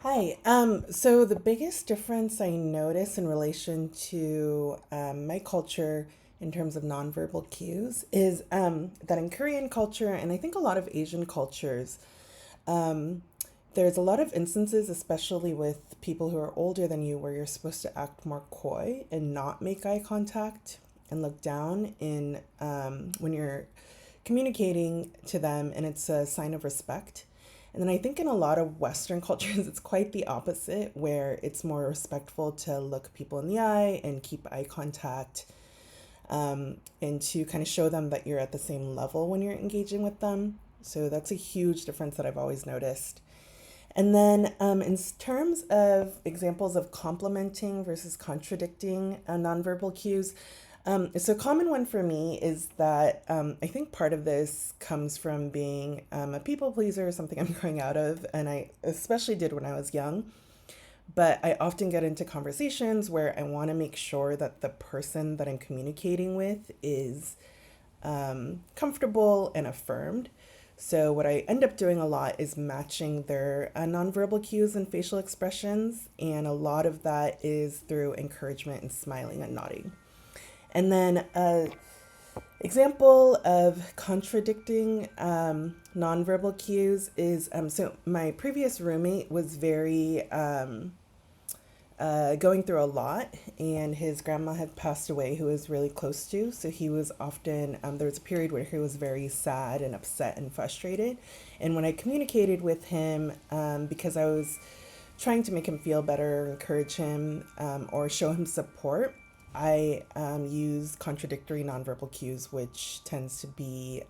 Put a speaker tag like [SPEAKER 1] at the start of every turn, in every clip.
[SPEAKER 1] Hi. So the biggest difference I notice in relation to my culture in terms of nonverbal cues is that in Korean culture, and I think a lot of Asian cultures, um, there's a lot of instances, especially with people who are older than you, where you're supposed to act more coy and not make eye contact and look down in when you're communicating to them, and it's a sign of respect. And then I think in a lot of Western cultures, it's quite the opposite, where it's more respectful to look people in the eye and keep eye contact, and to kind of show them that you're at the same level when you're engaging with them. So that's a huge difference that I've always noticed. And then, in terms of examples of complimenting versus contradicting nonverbal cues, so a common one for me is that I think part of this comes from being a people pleaser, something I'm growing out of, and I especially did when I was young. But I often get into conversations where I want to make sure that the person that I'm communicating with is comfortable and affirmed. So, what I end up doing a lot is matching their nonverbal cues and facial expressions, and a lot of that is through encouragement and smiling and nodding. And then, example of contradicting nonverbal cues is so my previous roommate was very going through a lot, and his grandma had passed away, who was really close to. So he was often, there was a period where he was very sad and upset and frustrated. And when I communicated with him, because I was trying to make him feel better, encourage him, or show him support, I use contradictory nonverbal cues, which tends to be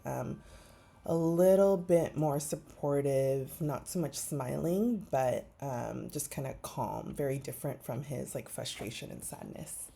[SPEAKER 1] a little bit more supportive, not so much smiling, but just kind of calm, very different from his like frustration and sadness.